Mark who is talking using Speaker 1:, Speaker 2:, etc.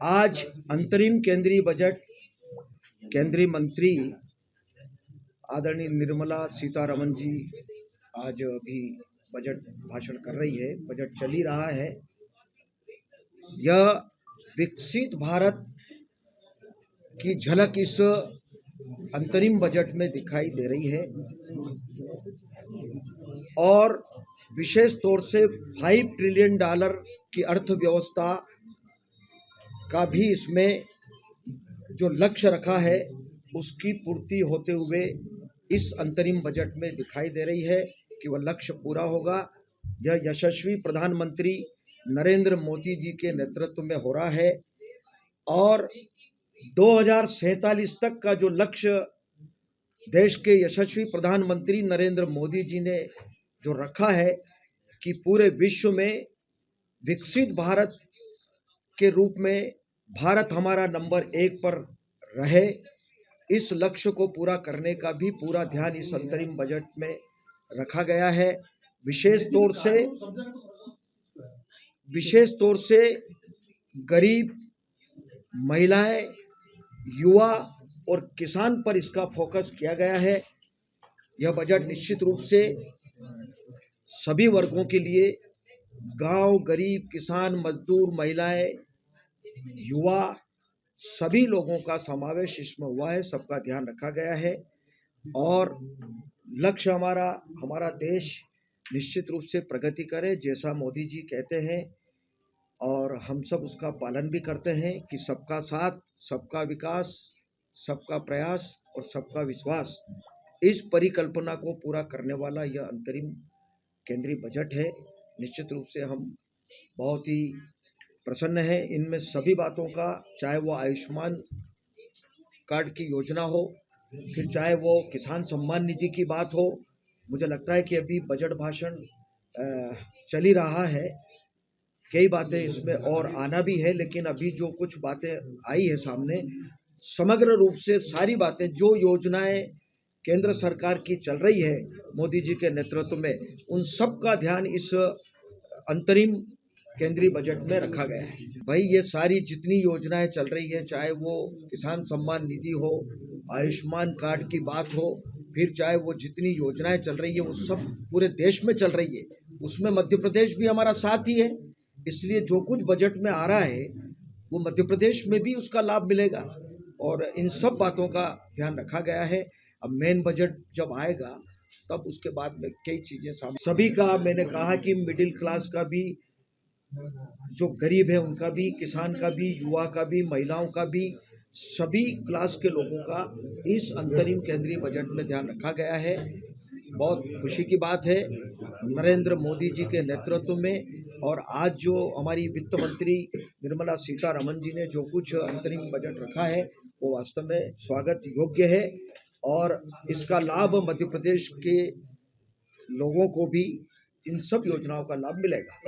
Speaker 1: आज अंतरिम केंद्रीय बजट केंद्रीय मंत्री आदरणीय निर्मला सीतारमण जी आज अभी बजट भाषण कर रही है। बजट चल ही रहा है। यह विकसित भारत की झलक इस अंतरिम बजट में दिखाई दे रही है और विशेष तौर से $5 ट्रिलियन की अर्थव्यवस्था का भी इसमें जो लक्ष्य रखा है उसकी पूर्ति होते हुए इस अंतरिम बजट में दिखाई दे रही है कि वह लक्ष्य पूरा होगा। यह यशस्वी प्रधानमंत्री नरेंद्र मोदी जी के नेतृत्व में हो रहा है और 2047 तक का जो लक्ष्य देश के यशस्वी प्रधानमंत्री नरेंद्र मोदी जी ने जो रखा है कि पूरे विश्व में विकसित भारत के रूप में भारत हमारा नंबर 1 पर रहे, इस लक्ष्य को पूरा करने का भी पूरा ध्यान इस अंतरिम बजट में रखा गया है। विशेष तौर से गरीब, महिलाएं, युवा और किसान पर इसका फोकस किया गया है। यह बजट निश्चित रूप से सभी वर्गों के लिए, गांव, गरीब, किसान, मजदूर, महिलाएं, युवा, सभी लोगों का समावेश इसमें हुआ है। सबका ध्यान रखा गया है और लक्ष्य हमारा देश निश्चित रूप से प्रगति करे, जैसा मोदी जी कहते हैं और हम सब उसका पालन भी करते हैं कि सबका साथ, सबका विकास, सबका प्रयास और सबका विश्वास, इस परिकल्पना को पूरा करने वाला यह अंतरिम केंद्रीय बजट है। निश्चित रूप से हम बहुत ही प्रसन्न हैं इनमें सभी बातों का, चाहे वो आयुष्मान कार्ड की योजना हो, फिर चाहे वो किसान सम्मान निधि की बात हो। मुझे लगता है कि अभी बजट भाषण चल ही रहा है, कई बातें इसमें और आना भी है, लेकिन अभी जो कुछ बातें आई है सामने, समग्र रूप से सारी बातें, जो योजनाएं केंद्र सरकार की चल रही है मोदी जी के नेतृत्व में, उन सब का ध्यान इस अंतरिम केंद्रीय बजट में रखा गया है। भाई, ये सारी जितनी योजनाएं चल रही है, चाहे वो किसान सम्मान निधि हो, आयुष्मान कार्ड की बात हो, फिर चाहे वो जितनी योजनाएं चल रही है वो सब पूरे देश में चल रही है, उसमें मध्य प्रदेश भी हमारा साथ ही है। इसलिए जो कुछ बजट में आ रहा है वो मध्य प्रदेश में भी उसका लाभ मिलेगा और इन सब बातों का ध्यान रखा गया है। अब मेन बजट जब आएगा तब उसके बाद में कई चीजें सामने, सभी का, मैंने कहा कि मिडिल क्लास का भी, जो गरीब है उनका भी, किसान का भी, युवा का भी, महिलाओं का भी, सभी क्लास के लोगों का इस अंतरिम केंद्रीय बजट में ध्यान रखा गया है। बहुत खुशी की बात है नरेंद्र मोदी जी के नेतृत्व में। और आज जो हमारी वित्त मंत्री निर्मला सीतारमण जी ने जो कुछ अंतरिम बजट रखा है वो वास्तव में स्वागत योग्य है और इसका लाभ मध्य प्रदेश के लोगों को भी इन सब योजनाओं का लाभ मिलेगा।